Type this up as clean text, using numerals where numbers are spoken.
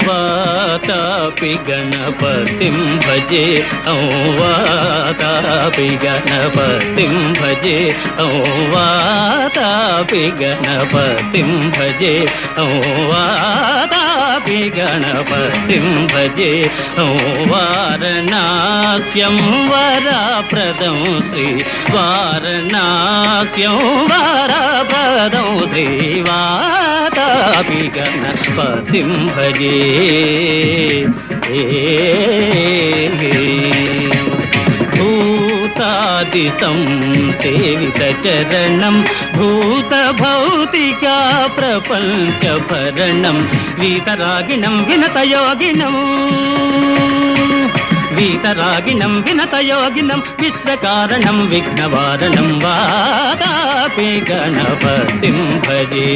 वातापि गणपतिं भजे वातापि गणपतिं भजे वातापि गणपतिं भजे वातापि गणपतिं भजे वारणास्यं वरप्रदं श्री वारणास्यं वरप्रदं श्री वातापि गणपतिं भजे भूतादितं सेवितचरणं भूतभौतिका प्रपञ्चभरणं वीतरागिणं विनतयोगिनं वीतरागिणं विनतयोगिनं विश्वकारणं विघ्नवारणं वातापि गणपतिं भजे